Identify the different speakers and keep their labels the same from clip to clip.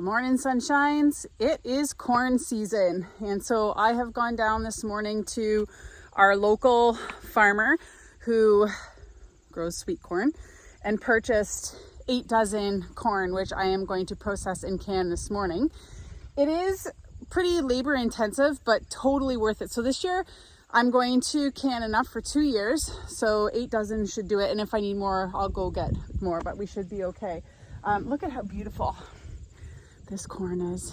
Speaker 1: Good morning, sunshines. It is corn season, and so I have gone down this morning to our local farmer who grows sweet corn and purchased 8 dozen corn, which I am going to process and can this morning. It is pretty labor intensive, but totally worth it. So this year I'm going to can enough for 2 years, so 8 dozen should do it, and if I need more I'll go get more, but we should be okay. Look at how beautiful this corn is.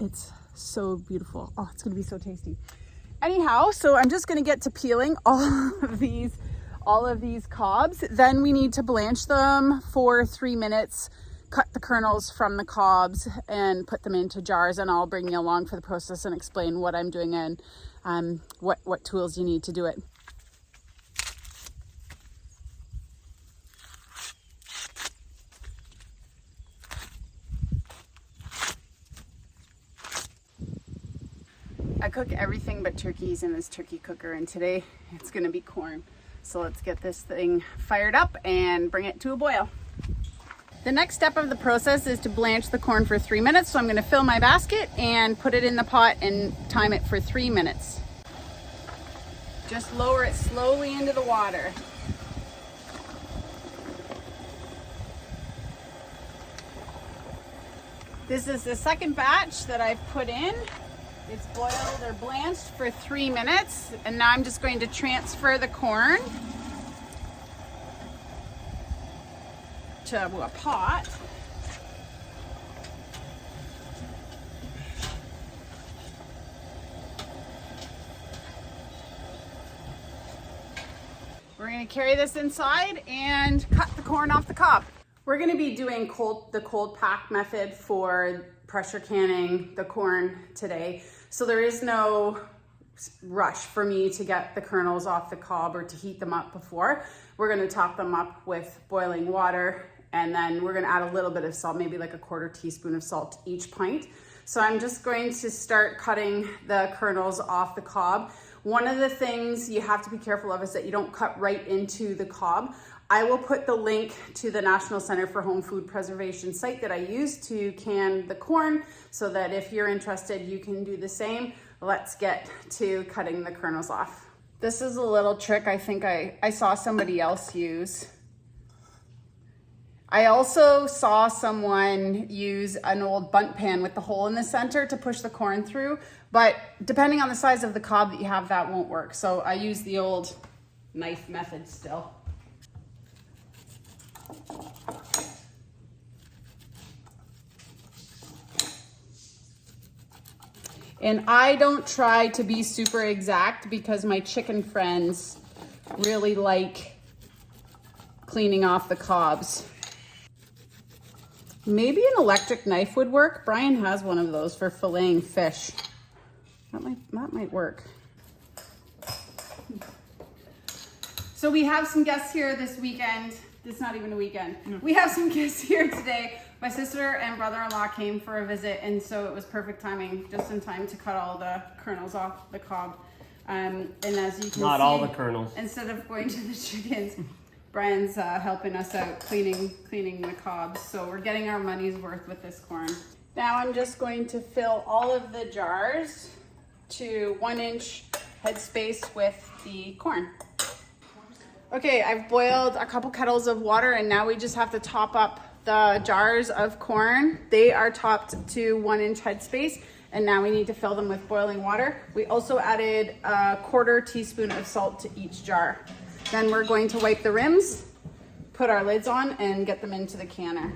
Speaker 1: It's so beautiful. Oh, it's gonna be so tasty. Anyhow, so I'm just gonna get to peeling all of these cobs. Then we need to blanch them for 3 minutes, cut the kernels from the cobs and put them into jars, and I'll bring you along for the process and explain what I'm doing and what tools you need to do it. I cook everything but turkeys in this turkey cooker, and today it's gonna be corn. So let's get this thing fired up and bring it to a boil. The next step of the process is to blanch the corn for 3 minutes. So I'm gonna fill my basket and put it in the pot and time it for 3 minutes. Just lower it slowly into the water. This is the second batch that I've put in. It's boiled or blanched for 3 minutes, and now I'm just going to transfer the corn to a pot. We're going to carry this inside and cut the corn off the cob. We're going to be doing the cold pack method for pressure canning the corn today. So there is no rush for me to get the kernels off the cob or to heat them up before. We're going to top them up with boiling water, and then we're going to add a little bit of salt, maybe like a 1/4 teaspoon of salt to each pint. So I'm just going to start cutting the kernels off the cob. One of the things you have to be careful of is that you don't cut right into the cob. I will put the link to the National Center for Home Food Preservation site that I use to can the corn, so that if you're interested, you can do the same. Let's get to cutting the kernels off. This is a little trick I think I saw somebody else use. I also saw someone use an old bunt pan with the hole in the center to push the corn through, but depending on the size of the cob that you have, that won't work. So I use the old knife method still. And I don't try to be super exact because my chicken friends really like cleaning off the cobs. Maybe an electric knife would work. Brian has one of those for filleting fish. That might work. So we have some guests here this weekend. It's not even a weekend. No. We have some guests here today. My sister and brother-in-law came for a visit, and so it was perfect timing, just in time to cut all the kernels off the cob. And as you can
Speaker 2: not
Speaker 1: see,
Speaker 2: all the kernels.
Speaker 1: Instead of going to the chickens, Brian's helping us out cleaning the cobs. So we're getting our money's worth with this corn. Now I'm just going to fill all of the jars to 1-inch headspace with the corn. Okay, I've boiled a couple kettles of water, and now we just have to top up the jars of corn. They are topped to 1-inch headspace, and now we need to fill them with boiling water. We also added a 1/4 teaspoon of salt to each jar. Then we're going to wipe the rims, put our lids on, and get them into the canner.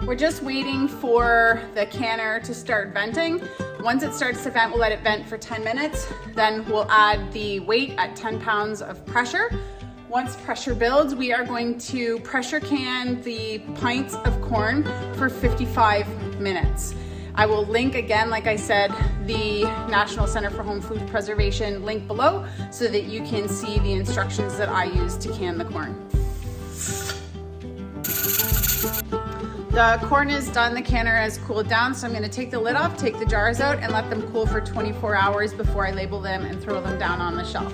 Speaker 1: We're just waiting for the canner to start venting. Once it starts to vent, we'll let it vent for 10 minutes. Then we'll add the weight at 10 pounds of pressure. Once pressure builds, we are going to pressure can the pints of corn for 55 minutes. I will link again, like I said, the National Center for Home Food Preservation link below so that you can see the instructions that I use to can the corn. The corn is done, the canner has cooled down, so I'm going to take the lid off, take the jars out, and let them cool for 24 hours before I label them and throw them down on the shelf.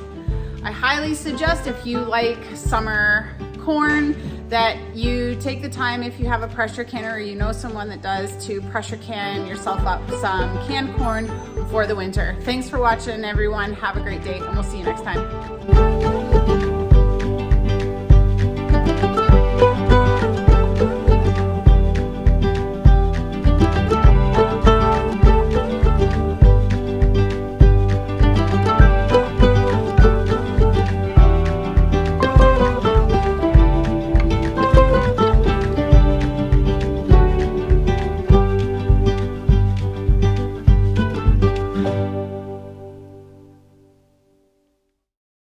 Speaker 1: I highly suggest, if you like summer corn, that you take the time, if you have a pressure canner or you know someone that does, to pressure can yourself up some canned corn for the winter. Thanks for watching, everyone. Have a great day, and we'll see you next time.